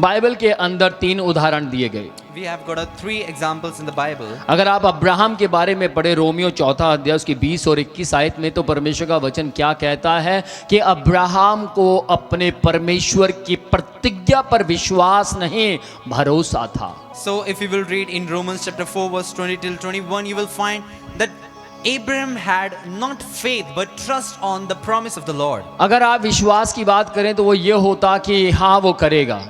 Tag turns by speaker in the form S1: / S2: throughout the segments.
S1: Bible के अंदर 3 उदाहरण दिए गए।
S2: We have got 3 examples in the Bible.
S1: अगर आप अब्राहम के बारे में पढ़े रोमियो 4 अध्याय उसकी 20 और 21 आयत में, तो परमेश्वर का वचन क्या कहता है कि अब्राहम को अपने परमेश्वर की प्रतिज्ञा पर विश्वास नहीं, भरोसा था।
S2: So if you will read in Romans chapter 4 verse 20 till 21, you will find that Abraham had not faith but trust on the promise of the Lord.
S1: अगर आप विश्वास की बात करें तो वो ये होता कि हाँ वो करेगा।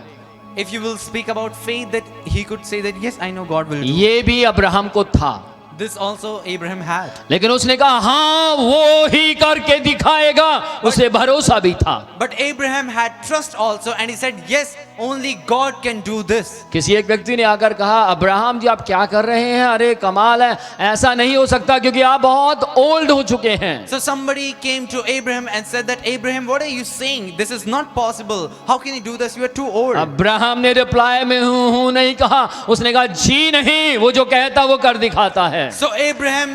S2: If you will speak about faith, that he could say that yes, I know God will do.
S1: ये भी अब्राहम को था,
S2: This also Abraham had.
S1: लेकिन उसने कहा हाँ वो ही करके दिखाएगा, उसे भरोसा भी था।
S2: But Abraham had trust also, and he said yes, only God can do this.
S1: किसी एक व्यक्ति ने आकर कहा अब्राहम जी आप क्या कर रहे हैं, अरे कमाल है, ऐसा नहीं हो सकता क्योंकि आप बहुत ओल्ड हो चुके हैं।
S2: So somebody came to Abraham and said that Abraham, what are you saying? This is not possible. How can you do this? You are too old.
S1: Abraham ने रिप्लाई में हूं नहीं कहा, उसने कहा जी नहीं, वो जो कहता वो कर दिखाता है।
S2: So Abraham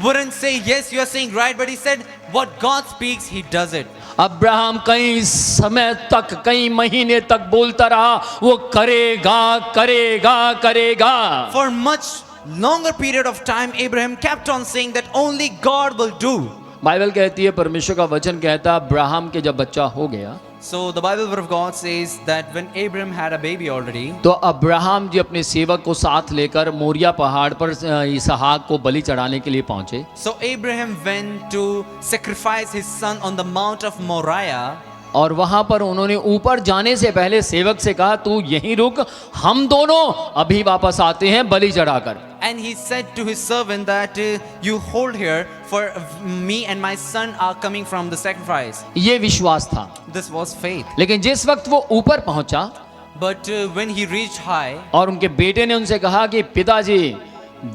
S2: wouldn't say yes, you are saying right, but he said what God speaks, he does it.
S1: Abraham कई समय तक, कई महीने तक बोलता रहा वो करेगा करेगा करेगा।
S2: For much longer period of time, Abraham kept on saying that only God will do.
S1: Bible कहती है, परमेश्वर का वचन कहता है अब्राहम के जब बच्चा हो गया,
S2: So the Bible word of God says that when Abraham had a baby already,
S1: तो अब्राहम जी अपने सेवक को साथ लेकर मोरिया पहाड़ पर इसहाक को बलि चढ़ाने के लिए पहुंचे।
S2: so Abraham went to sacrifice his son on the mount of Moriah.
S1: और वहां पर उन्होंने ऊपर जाने से पहले सेवक से कहा तू यहीं रुक, हम दोनों अभी वापस आते हैं बलि चढ़ाकर।
S2: And he said to his servant that you hold here, for me and my son are coming from the sacrifice.
S1: ये विश्वास था।
S2: This was faith.
S1: लेकिन जिस वक्त वो ऊपर पहुंचा
S2: But when he reached high,
S1: और उनके बेटे ने उनसे कहा कि पिताजी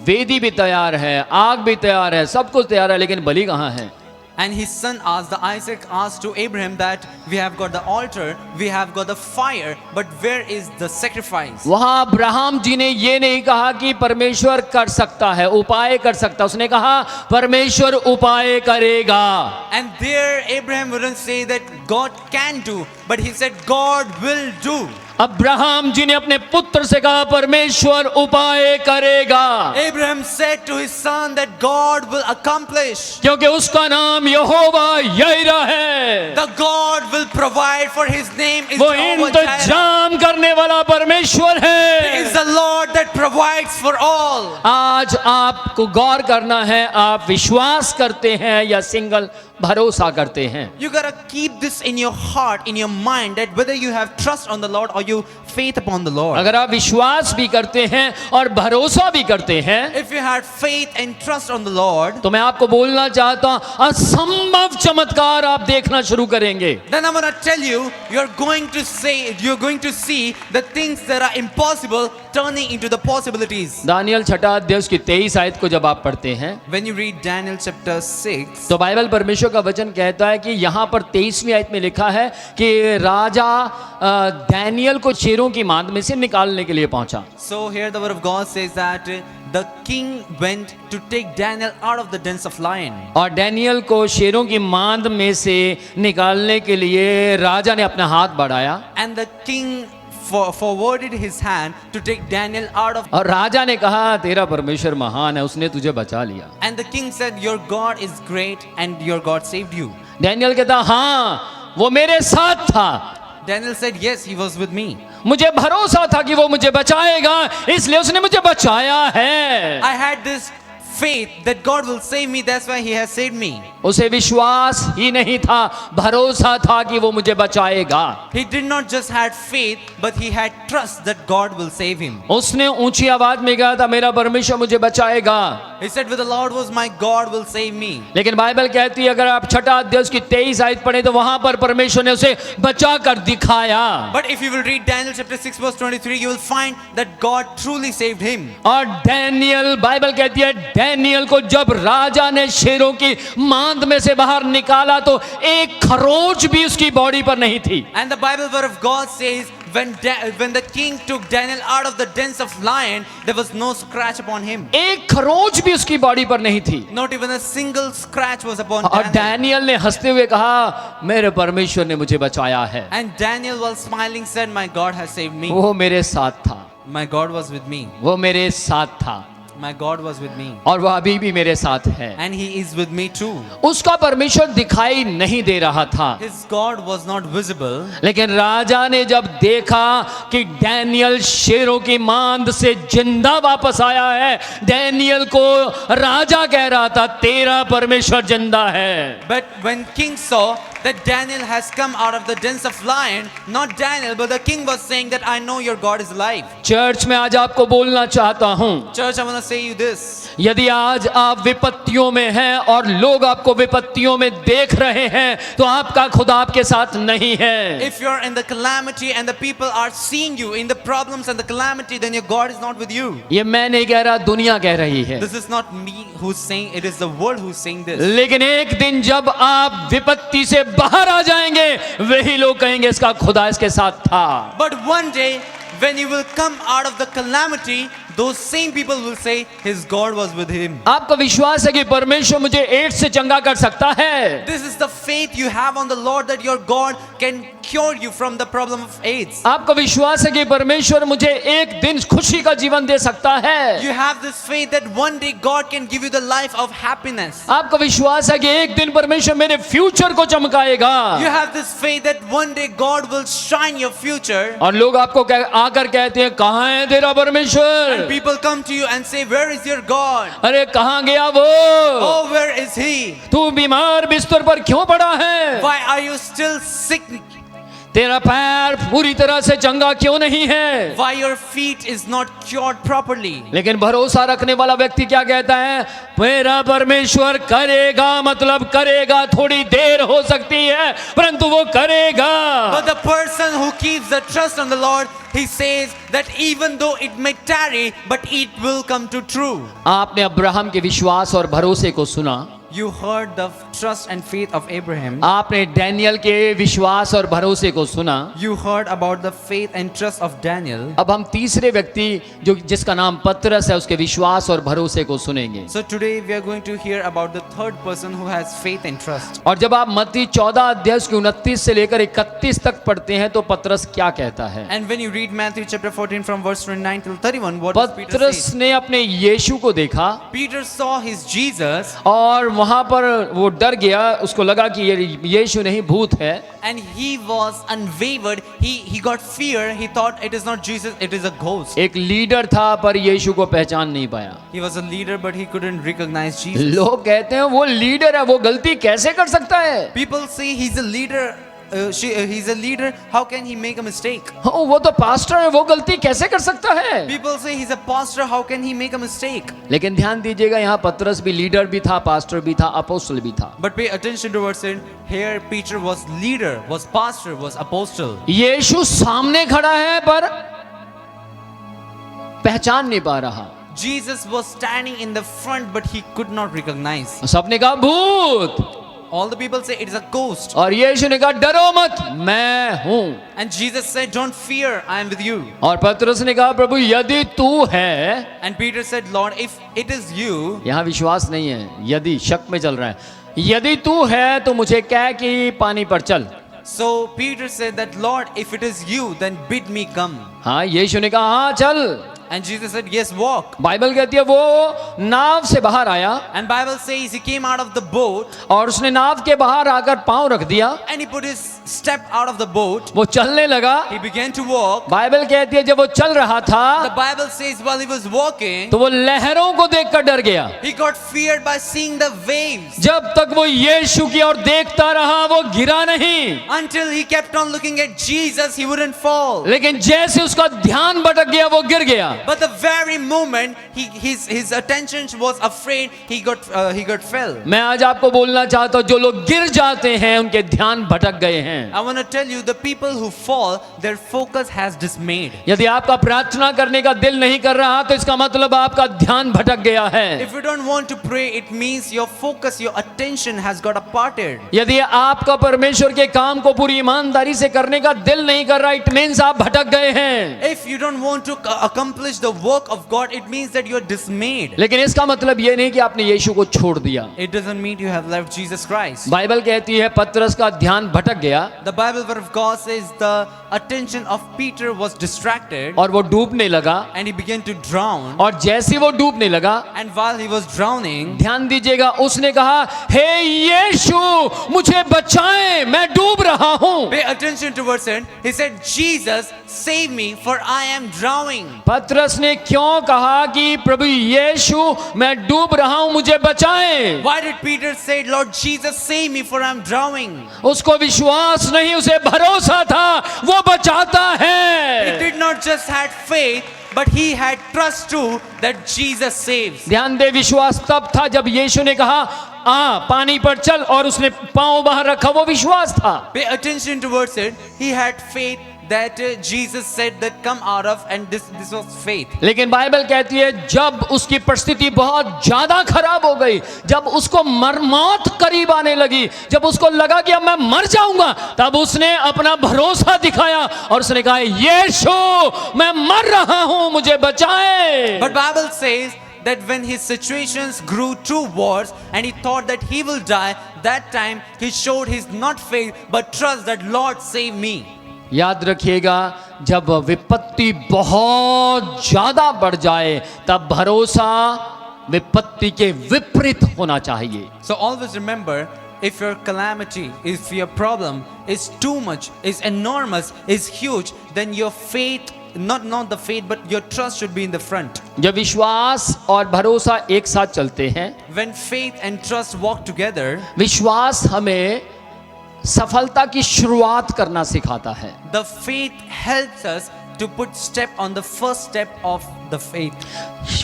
S1: वेदी भी तैयार है, आग भी तैयार है, सब कुछ तैयार है, लेकिन बलि कहाँ है?
S2: and his son asked, the Isaac asked to Abraham that we have got the altar, we have got the fire, but where is the sacrifice?
S1: वहां अब्राहम जी ने ये नहीं कहा कि परमेश्वर कर सकता है, उपाय कर सकता, उसने कहा परमेश्वर उपाय करेगा।
S2: And there Abraham wouldn't say that God can do, but he said God will do.
S1: Abraham ji ने अपने पुत्र से कहा परमेश्वर उपाय करेगा,
S2: Abraham said to his son that God will accomplish.
S1: क्योंकि उसका नाम यहोवा यिरह है।
S2: The God will provide, for his name is
S1: वो
S2: Jehovah Jireh.
S1: इंतजाम करने वाला परमेश्वर
S2: He is
S1: है।
S2: the Lord that provides for all.
S1: आज आपको गौर करना है, आप विश्वास करते हैं या सिंगल भरोसा करते हैं?
S2: You gotta keep this in your heart, in your mind, that whether you have trust on the Lord or you faith upon the Lord.
S1: अगर आप विश्वास भी करते हैं और भरोसा भी करते हैं,
S2: If you had faith and trust on the Lord,
S1: तो मैं आपको बोलना चाहता हूं असंभव चमत्कार आप देखना शुरू करेंगे।
S2: then I'm gonna tell you, you're going to see the things that are impossible turning into the possibilities.
S1: Daniel 6 अध्याय उसकी 23 आयत को जब आप पढ़ते हैं
S2: When you read Daniel chapter 6,
S1: तो बाइबल परमेश्वर का वचन कहता है कि यहाँ पर 23वीं आयत में लिखा है कि राजा दानियल को शेरों की मांद में से निकालने के लिए पहुंचा।
S2: so here the word of God says that the king went to take Daniel out of the dens of lion.
S1: और डैनियल को शेरों की मांद में से निकालने के लिए राजा ने अपना हाथ बढ़ाया
S2: And the king forwarded his hand to take Daniel out of.
S1: और राजा ने कहा तेरा परमेश्वर महान है, उसने तुझे बचा लिया।
S2: And the king said, your God is great and your God saved you.
S1: Daniel कहता हाँ वो मेरे साथ था,
S2: Daniel said, yes, he was with me.
S1: मुझे भरोसा था कि वो मुझे बचाएगा, इसलिए उसने मुझे बचाया है।
S2: I had this faith that God will save me, that's why he has saved me.
S1: उसे विश्वास ही नहीं था, भरोसा था कि वो मुझे बचाएगा।
S2: He did not just had faith, but he had trust that God will save him.
S1: उसने ऊंची आवाज में कहा था मेरा परमेश्वर मुझे बचाएगा।
S2: He said, with the Lord was my God will save me.
S1: लेकिन बाइबल कहती है अगर आप 6 अध्याय उसकी 23 आयत पढ़े तो वहां पर परमेश्वर ने उसे बचा कर दिखाया।
S2: But if you will read Daniel chapter 6 verse 23, you will find that God truly saved him.
S1: और डैनियल, बाइबल कहती है डैनियल को जब राजा ने शेरों की मांद में से बाहर निकाला तो एक खरोच भी उसकी बॉडी पर नहीं थी।
S2: And the Bible word of God says when the king took Daniel out of the dens of lion, there was no scratch upon him.
S1: एक खरोंच भी उसकी बॉडी पर नहीं थी।
S2: Not even a single scratch was upon
S1: और
S2: Daniel.
S1: Daniel ने हंसते हुए कहा, मेरे परमेश्वर ने मुझे बचाया है।
S2: And Daniel, while smiling, said, "My God has saved me.
S1: वो मेरे साथ था,
S2: My God was with me.
S1: वो मेरे साथ था,
S2: My God was with me.
S1: और वह अभी भी मेरे साथ है।
S2: And he is with me too."
S1: उसका परमेश्वर दिखाई नहीं दे रहा था,
S2: His God was not visible.
S1: लेकिन राजा ने जब देखा कि डैनियल शेरों की मांद से जिंदा वापस आया है, डैनियल को राजा कह रहा था, तेरा परमेश्वर जिंदा है।
S2: But when king saw that Daniel has come out of the dens of lion, not Daniel, but the king was saying that I know your God is alive.
S1: Church में आज आपको बोलना चाहता हूं,
S2: Church, I want to say you this.
S1: यदि आज आप विपत्तियों में हैं और लोग आपको विपत्तियों में देख रहे हैं, तो आपका खुदा आपके साथ नहीं है।
S2: If you're in the calamity and the people are seeing you in the problems and the calamity, then your God is not with you.
S1: ये मैं नहीं कह रहा, दुनिया कह रही है।
S2: This is not me who's saying, it is the world who's saying this.
S1: लेकिन एक दिन जब आप विपत्ति से बाहर आ जाएंगे, वही लोग कहेंगे इसका खुदा इसके साथ था।
S2: But one day, when you will come out of the calamity, those same people will say his God was with him.
S1: आपका विश्वास है कि परमेश्वर मुझे एड्स से चंगा कर सकता है?
S2: This is the faith you have on the Lord that your God can cure you from the problem of AIDS.
S1: आपका विश्वास है कि परमेश्वर मुझे एक दिन खुशी का जीवन दे सकता है?
S2: You have this faith that one day God can give you the life of happiness.
S1: आपका विश्वास है कि एक दिन परमेश्वर मेरे फ्यूचर को चमकाएगा?
S2: You have this faith that one day God will shine your future.
S1: और लोग आपको आकर कहते हैं, कहाँ है तेरा परमेश्वर?
S2: People come to you and say, where is your God?
S1: अरे कहाँ गया वो?
S2: Oh, where is he?
S1: तू बीमार बिस्तर पर क्यों पड़ा है?
S2: Why are you still sick?
S1: तेरा पैर पूरी तरह से चंगा क्यों नहीं है?
S2: Why your feet is not cured properly?
S1: लेकिन भरोसा रखने वाला व्यक्ति क्या कहता है? मेरा परमेश्वर करेगा, मतलब करेगा, थोड़ी देर हो सकती है परंतु वो करेगा।
S2: But the person who keeps the trust on the Lord, he says that even though it may tarry, but it will come to true.
S1: आपने अब्राहम के विश्वास और भरोसे को सुना,
S2: You heard the trust and faith of Abraham.
S1: आपने Daniel के विश्वास और भरोसे को सुना।
S2: You heard about the faith and trust of Daniel.
S1: अब हम तीसरे व्यक्ति जो जिसका नाम पतरस है, उसके विश्वास और भरोसे को सुनेंगे।
S2: So today we are going to hear about the third person who has faith and trust.
S1: और जब आप मत्ती 14 अध्याय के 29 से लेकर 31 तक पढ़ते हैं तो पतरस क्या कहता है?
S2: And when you read Matthew chapter 14 from verse 29 till 31, what does Peter
S1: पतरस
S2: say?
S1: ने अपने यीशु को देखा
S2: Peter saw his Jesus
S1: और वहां पर वो डर गया, उसको लगा कि ये यीशु नहीं भूत है।
S2: and he was unwavered. He got fear. He thought it is not Jesus, it is a ghost.
S1: एक लीडर था पर यीशु को पहचान नहीं पाया।
S2: He was a leader but he couldn't recognize Jesus.
S1: लोग कहते हैं वो लीडर है, वो गलती कैसे कर सकता है?
S2: People say he's a leader. He's a leader. How can he make a mistake?
S1: वो तो पास्टर है, वो गलती कैसे कर सकता है?
S2: People say he's a pastor. How can he make a mistake?
S1: लेकिन ध्यान दीजिएगा, यहाँ पतरस भी लीडर भी था, पास्टर भी था, अपोस्टल भी था।
S2: But pay attention to what's said. Here Peter was leader, was pastor, was apostle.
S1: यीशु सामने खड़ा है पर पहचान नहीं पा रहा।
S2: Jesus was standing in the front but he could not recognize.
S1: सबने कहा भूत,
S2: All the people say it is a ghost.
S1: और यीशु ने कहा डरो मत, मैं हूं।
S2: And Jesus said, don't fear, I am with you.
S1: और पतरस ने कहा प्रभु यदि तू है,
S2: And Peter said, Lord, if it is you,
S1: यहाँ विश्वास नहीं है, यदि शक में चल रहा है, यदि तू है तो मुझे कह कि पानी पर चल।
S2: so Peter said that, Lord, if it is you, then bid me come.
S1: हाँ, यीशु ने कहा हाँ चल।
S2: And Jesus said, yes, walk.
S1: Bible कहती है वो नाव से बाहर आया
S2: And Bible says he came out of the boat
S1: और उसने नाव के बाहर आकर पांव रख दिया,
S2: and he put his step out of the boat.
S1: वो चलने लगा।
S2: He began to walk.
S1: Bible कहती है जब वो चल रहा
S2: The
S1: था
S2: Bible says while he was walking,
S1: तो वो लहरों को देखकर डर गया।
S2: he got feared by seeing the waves.
S1: जब तक वो यीशु की ओर देखता रहा वो गिरा नहीं,
S2: Until he kept on looking at Jesus, he wouldn't fall.
S1: लेकिन जैसे उसका ध्यान भटक गया वो गिर गया।
S2: But the very moment his attention was afraid, he got fell.
S1: मैं आज आपको बोलना चाहता हूं, जो लोग गिर जाते हैं उनके ध्यान भटक गए हैं।
S2: I want to tell you, the people who fall, their focus has dismayed.
S1: यदि आपका प्रार्थना करने का दिल नहीं कर रहा तो इसका मतलब आपका ध्यान भटक गया है।
S2: If you don't want to pray, it means your focus, your attention has got departed.
S1: यदि आपका परमेश्वर के काम को पूरी ईमानदारी से करने का दिल नहीं कर रहा, इट मींस आप भटक गए हैं।
S2: If you don't want to accomplish the work of God, it means that you are dismayed.
S1: लेकिन इसका मतलब ये नहीं कि आपने यीशु को छोड़ दिया।
S2: It doesn't mean you have left Jesus Christ.
S1: Bible कहती है पतरस का ध्यान भटक गया
S2: The Bible word of God says the attention of Peter was distracted
S1: और वो डूबने लगा,
S2: and he began to drown.
S1: और जैसे वो डूबने लगा,
S2: And while he was drowning,
S1: ध्यान दीजिएगा, उसने कहा, हे यीशु मुझे बचाएं, मैं डूब रहा हूं।
S2: pay attention towards it. He said, Jesus, save me, for I am drowning.
S1: पतरस ने क्यों कहा कि प्रभु यीशु मैं डूब रहा हूं, मुझे बचाएं?
S2: Why did Peter say, Lord Jesus, save me, for I am drowning?
S1: उसको विश्वास नहीं, उसे भरोसा था वो बचाता
S2: He
S1: है।
S2: did not just had faith, but he had trust too that Jesus saves.
S1: ध्यान दे, विश्वास तब था जब यीशु ने कहा आ पानी पर चल, और उसने पांव बाहर रखा, वो विश्वास था।
S2: Pay attention towards it. He had faith that Jesus said that come out of, and this was faith.
S1: लेकिन बाइबल कहती है जब उसकी परिस्थिति बहुत ज्यादा खराब हो गई, जब उसको मौत करीब आने लगी, जब उसको लगा कि अब मैं मर जाऊंगा, तब उसने अपना भरोसा दिखाया और उसने कहा, यीशु मैं मर रहा हूं, मुझे बचाए।
S2: But Bible says that when his situations grew too worse and he thought that he will die, that time he showed his not faith but trust that Lord save me.
S1: याद रखिएगा, जब विपत्ति बहुत ज्यादा बढ़ जाए तब भरोसा विपत्ति के विपरीत होना चाहिए।
S2: So always remember, if your calamity, if your problem is too much, is enormous, is huge, then your faith, not the faith, but your trust should be in the front.
S1: जब विश्वास और भरोसा एक साथ चलते हैं,
S2: When faith and trust walk together,
S1: विश्वास हमें सफलता की शुरुआत करना सिखाता है।
S2: the faith helps us to put step on the first step of the faith.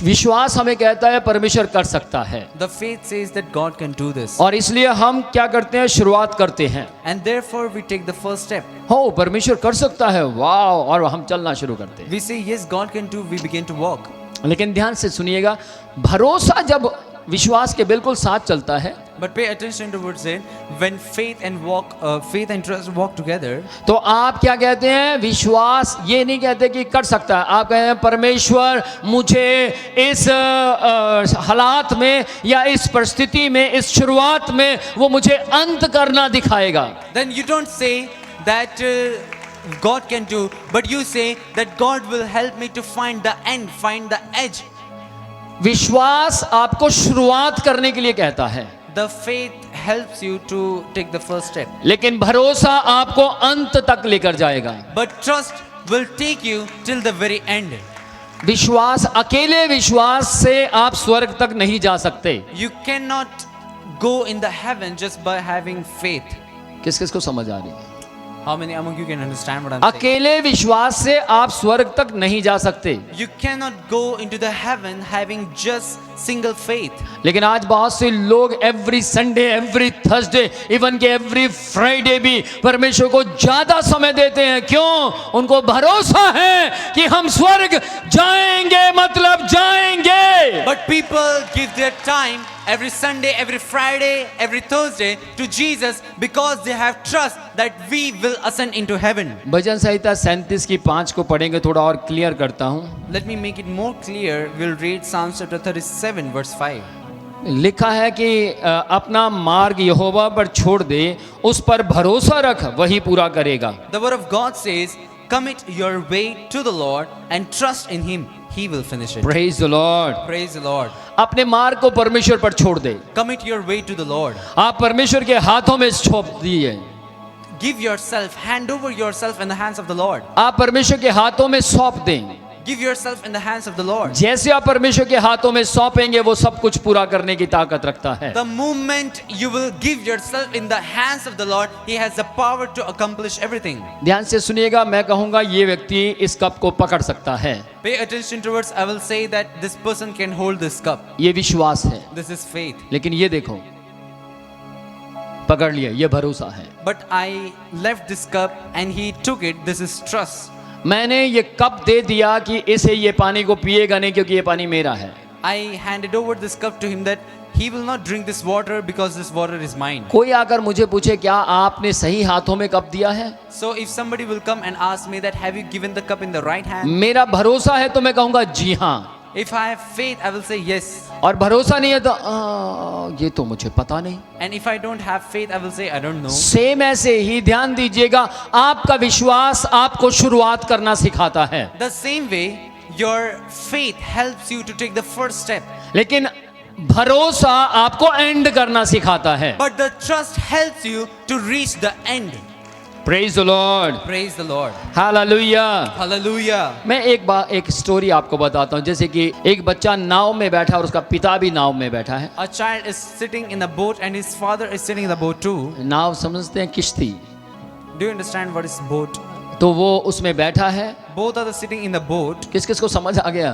S1: विश्वास हमें कहता है परमेश्वर कर सकता है,
S2: The faith says that God can do this.
S1: और इसलिए हम क्या करते हैं, शुरुआत करते हैं।
S2: And therefore we take the first step.
S1: हो परमेश्वर कर सकता है, वाह, और हम चलना शुरू करते हैं।
S2: We say, yes, God can do, we begin to walk.
S1: लेकिन ध्यान से सुनिएगा, भरोसा जब विश्वास के बिल्कुल साथ चलता है,
S2: But pay attention towards it. When faith and trust walk together,
S1: तो आप क्या कहते हैं, विश्वास ये नहीं कहते कि कर सकता है, आप कहते हैं परमेश्वर मुझे इस हालात में या इस परिस्थिति में, इस शुरुआत में वो मुझे अंत करना दिखाएगा।
S2: then you don't say that God can do, but you say that God will help me to find the end, find the edge.
S1: विश्वास आपको शुरुआत करने के लिए कहता है,
S2: The faith helps you to take the first step.
S1: लेकिन भरोसा आपको अंत तक लेकर जाएगा।
S2: But trust will take you till the very end.
S1: विश्वास, अकेले विश्वास से आप स्वर्ग तक नहीं जा सकते।
S2: You cannot go in the heaven just by having faith.
S1: किस किस को समझ आ रही है?
S2: How many among you can understand what I'm saying?
S1: अकेले विश्वास से आप स्वर्ग तक नहीं जा सकते।
S2: You cannot go into the heaven having just single faith.
S1: लेकिन आज बहुत से लोग every Sunday, every Thursday, even के एवरी फ्राइडे भी परमेश्वर को ज्यादा समय देते हैं। क्यों? उनको भरोसा है कि हम स्वर्ग जाएंगे, मतलब जाएंगे।
S2: But people give their time every Sunday, every Friday, every Thursday to Jesus because they have trust that we will ascend into heaven.
S1: भजन संहिता 37 की 5 को पढ़ेंगे, थोड़ा और क्लियर करता हूँ।
S2: Let me make it more clear. We'll read Psalms chapter 37 verse 5.
S1: लिखा है कि अपना मार्ग यहोवा पर छोड़ दे, उस पर भरोसा रख, वही पूरा करेगा।
S2: The word of God says, commit your way to the Lord and trust in Him. He will finish it.
S1: Praise the Lord।
S2: Praise the Lord.
S1: अपने मार्ग को परमेश्वर पर छोड़ दे।
S2: Commit your way to the Lord.
S1: आप परमेश्वर के हाथों में सौंप दिए।
S2: Give yourself, hand over yourself in the hands of the Lord.
S1: आप परमेश्वर के हाथों में सौंप दें।
S2: give yourself in the hands of the Lord.
S1: जैसे आप परमेश्वर के हाथों में सौंपेंगे वो सब कुछ पूरा करने की ताकत रखता है।
S2: The moment you will give yourself in the hands of the Lord, He has the power to accomplish everything.
S1: ध्यान से सुनिएगा, मैं कहूंगा ये व्यक्ति इस कप को पकड़ सकता है।
S2: Pay attention towards, I will say that this person can hold this cup.
S1: ये विश्वास है,
S2: This is faith.
S1: लेकिन ये देखो, पकड़ लिया, ये भरोसा है।
S2: But I left this cup and he took it. This is trust.
S1: मैंने ये कप दे दिया कि इसे ये पानी को पिएगा नहीं क्योंकि ये पानी मेरा है।
S2: I handed over this cup to him that he will not drink this water because this water is mine.
S1: कोई आकर मुझे पूछे क्या आपने सही हाथों में कप दिया है,
S2: So if somebody will come and ask me that have you given the cup in the right hand?
S1: मेरा भरोसा है तो मैं कहूंगा जी हाँ,
S2: If I have faith, I will say yes.
S1: और भरोसा नहीं है तो ये तो मुझे पता नहीं।
S2: And if I don't have faith, I will say I don't know.
S1: Same ऐसे ही ध्यान दीजिएगा, आपका विश्वास आपको शुरुआत करना सिखाता है,
S2: The same way, your faith helps you to take the first step.
S1: लेकिन भरोसा आपको एंड करना सिखाता है।
S2: But the trust helps you to reach the end.
S1: Praise the Lord,
S2: Praise the Lord.
S1: Hallelujah.
S2: Hallelujah.
S1: मैं एक स्टोरी आपको बताता हूँ, जैसे कि एक बच्चा नाव में बैठा और उसका पिता भी नाव में बैठा है।
S2: A child is sitting in a boat and his father is sitting in the boat too.
S1: नाव समझते हैं किश्ती,
S2: Do you understand what is boat?
S1: तो वो उसमें बैठा है।
S2: Both are sitting in the boat.
S1: किस किस को समझ आ गया?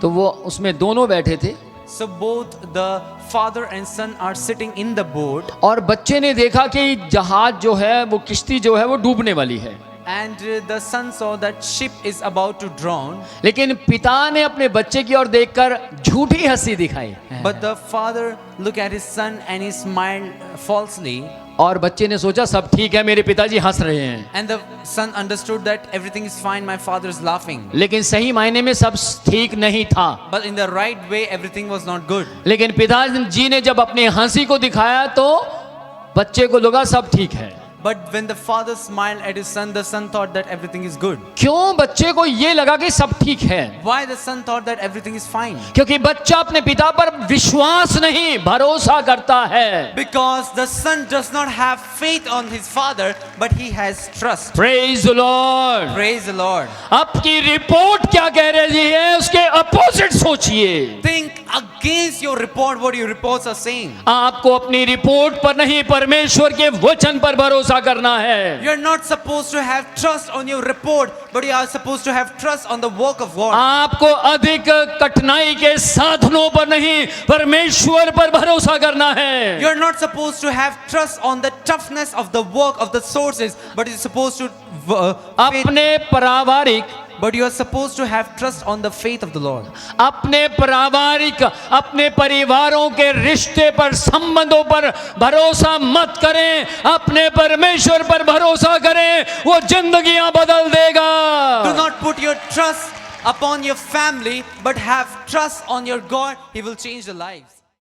S1: तो वो उसमें दोनों बैठे थे
S2: So both the father and son are sitting in the boat.
S1: और बच्चे ने देखा कि जहाज जो है, वो किश्ती जो है वो डूबने वाली है।
S2: And the son saw that ship is about to drown.
S1: लेकिन पिता ने अपने बच्चे की ओर देखकर झूठी हंसी दिखाई
S2: But the father looked at his son and he smiled falsely.
S1: और बच्चे ने सोचा सब ठीक है, मेरे पिताजी हंस रहे हैं।
S2: And the son understood that everything is fine, my father is laughing.
S1: लेकिन सही मायने में सब ठीक नहीं था।
S2: But in the right way, everything was not good.
S1: लेकिन पिताजी ने जब अपनी हंसी को दिखाया तो बच्चे को लगा सब ठीक है।
S2: But when the father smiled at his son, the son thought that everything is good.
S1: क्यों बच्चे को ये लगा कि सब ठीक है?
S2: Why the son thought that everything is fine?
S1: क्योंकि बच्चा अपने पिता पर विश्वास नहीं, भरोसा करता है।
S2: Because the son does not have faith on his father, but he has trust.
S1: Praise the Lord।
S2: Praise the Lord.
S1: आपकी रिपोर्ट क्या कह रही है, उसके अपोजिट सोचिए।
S2: Think against your report what your reports are saying.
S1: आपको अपनी report पर नहीं, परमेश्वर के वचन पर भरोसा करना है।
S2: You're not supposed to have trust on your report, but you are supposed to have trust on the work of God.
S1: आपको अधिक कठिनाई के साधनों पर नहीं, परमेश्वर पर भरोसा करना है।
S2: You're not supposed to have trust on the toughness of the work of the sources, but you're supposed to
S1: अपने पारिवारिक,
S2: but you are supposed to have trust on the faith of the Lord.
S1: अपने पारिवारिक, अपने परिवारों के रिश्ते पर, संबंधों पर भरोसा मत करें, अपने परमेश्वर पर भरोसा करें, वो जिंदगियां बदल देगा।
S2: Do not put your trust upon your family, but have trust on your God. He will change the lives.